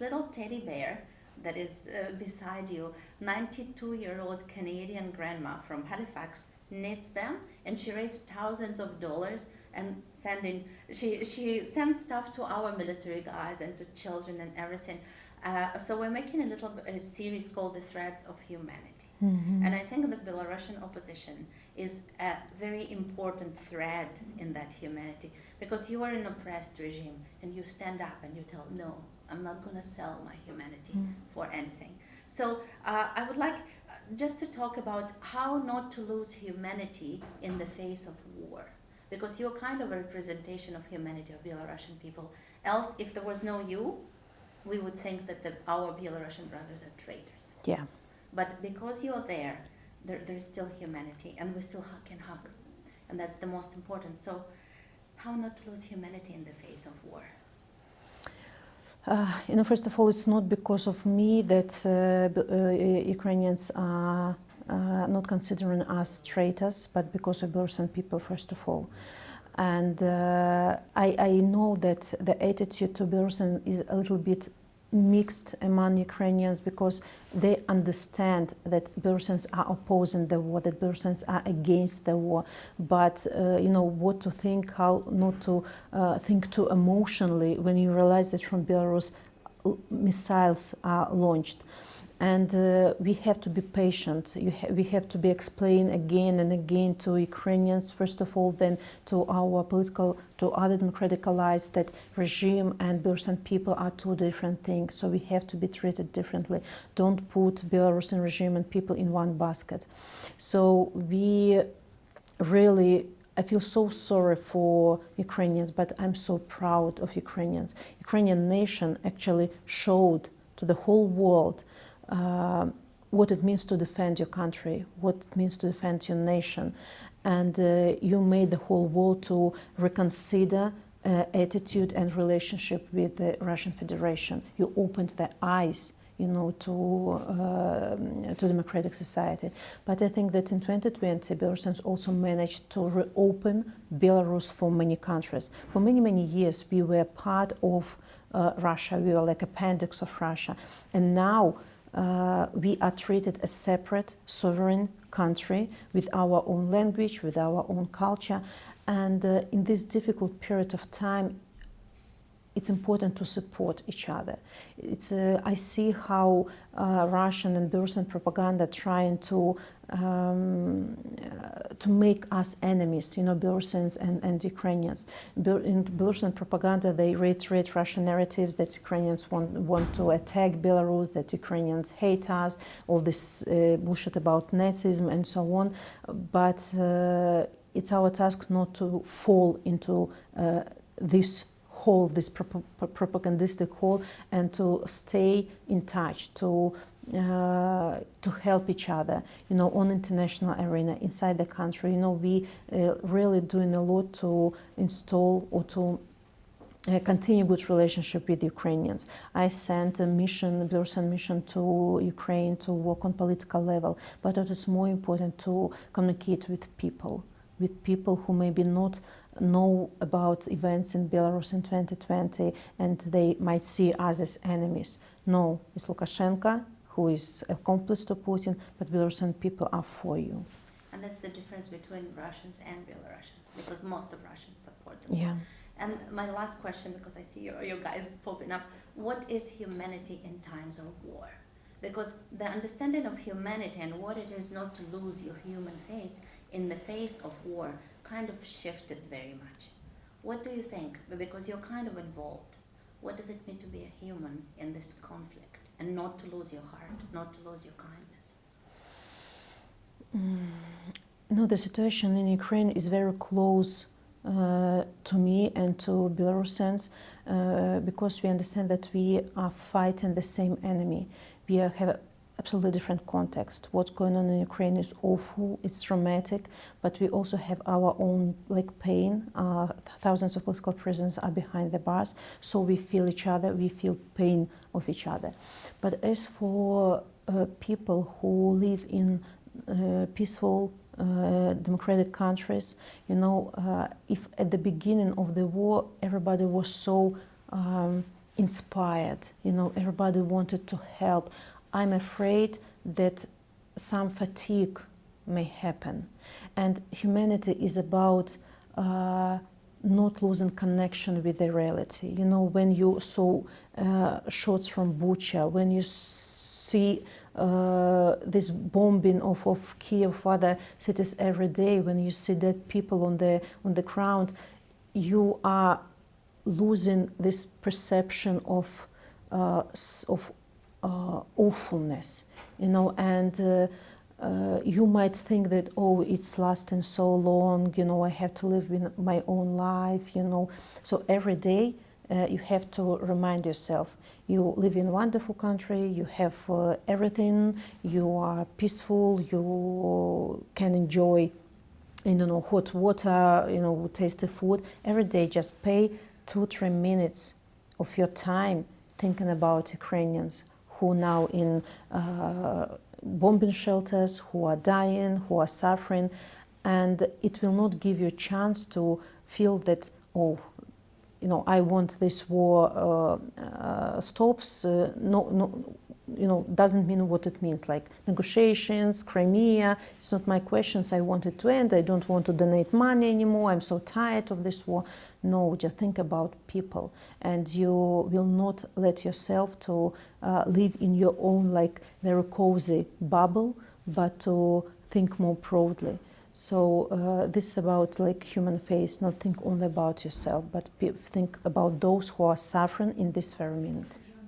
little teddy bear that is beside you, 92-year-old Canadian grandma from Halifax knits them, and she raised thousands of dollars and she sends stuff to our military guys and to children and everything. So we're making a series called The Threads of Humanity. And I think the Belarusian opposition is a very important thread in that humanity, because you are an oppressed regime and you stand up and you tell, no, I'm not going to sell my humanity for anything. So I would like just to talk about how not to lose humanity in the face of war, because you're kind of a representation of humanity of Belarusian people. Else, if there was no you, we would think that our Belarusian brothers are traitors. Yeah. But because you're there's still humanity, and we still can hug. And that's the most important. So how not to lose humanity in the face of war? First of all, it's not because of me that Ukrainians are not considering us traitors, but because of Belarusian people, first of all. And I know that the attitude to Belarusian is a little bit mixed among Ukrainians, because they understand that Belarusians are opposing the war, that Belarusians are against the war. But what to think, how not to think too emotionally when you realize that from Belarus missiles are launched. And we have to be patient. We have to be explained again and again to Ukrainians, first of all, then to our to other democratic allies, that regime and Belarusian people are two different things. So we have to be treated differently. Don't put Belarusian regime and people in one basket. So we really, I feel so sorry for Ukrainians, but I'm so proud of Ukrainians. Ukrainian nation actually showed to the whole world what it means to defend your country, what it means to defend your nation. And you made the whole world to reconsider attitude and relationship with the Russian Federation. You opened their eyes, to democratic society. But I think that in 2020, Belarusians also managed to reopen Belarus for many countries. For many, many years, we were part of Russia. We were like appendix of Russia. And now we are treated as separate, sovereign country with our own language, with our own culture. And in this difficult period of time, it's important to support each other. I see how Russian and Belarusian propaganda trying to make us enemies, Belarusians and Ukrainians. In Belarusian propaganda, they reiterate Russian narratives that Ukrainians want to attack Belarus, that Ukrainians hate us, all this bullshit about Nazism and so on. But it's our task not to fall into this hole, this propagandistic hole, and to stay in touch, to help each other, on international arena, inside the country. We really doing a lot to install or to continue good relationship with Ukrainians. I sent a Belarusian mission to Ukraine to work on political level, but it is more important to communicate with people who maybe not know about events in Belarus in 2020, and they might see us as enemies. No, it's Lukashenko who is accomplice to Putin, but Belarusian people are for you. And that's the difference between Russians and Belarusians, because most of Russians support them. Yeah. And my last question, because I see you guys popping up, what is humanity in times of war? Because the understanding of humanity and what it is not to lose your human face in the face of war kind of shifted very much. What do you think? Because you're kind of involved. What does it mean to be a human in this conflict and not to lose your heart, not to lose your kindness? The situation in Ukraine is very close to me and to Belarusians because we understand that we are fighting the same enemy. We have absolutely different context. What's going on in Ukraine is awful, it's traumatic, but we also have our own pain. Thousands of political prisoners are behind the bars, so we feel each other, we feel pain of each other. But as for people who live in peaceful, democratic countries, if at the beginning of the war everybody was so inspired. You know, everybody wanted to help. I'm afraid that some fatigue may happen, and humanity is about not losing connection with the reality. You know, when you saw shots from Bucha, when you see this bombing of Kiev, other cities every day, when you see dead people on the ground, you are losing this perception of awfulness, you know, and you might think that, oh, it's lasting so long, you know, I have to live in my own life, you know. So every day you have to remind yourself, you live in a wonderful country, you have everything, you are peaceful, you can enjoy, you know, hot water, you know, tasty food. Every day just pay 2-3 minutes of your time thinking about Ukrainians who now in bombing shelters, who are dying, who are suffering, and it will not give you a chance to feel that, oh, you know, I want this war stops. No, you know, doesn't mean what it means, like negotiations, Crimea. It's not my questions. I want it to end. I don't want to donate money anymore. I'm so tired of this war. No, just think about people, and you will not let yourself to live in your own like very cozy bubble, but to think more broadly. So this is about like human face, not think only about yourself, but think about those who are suffering in this very minute.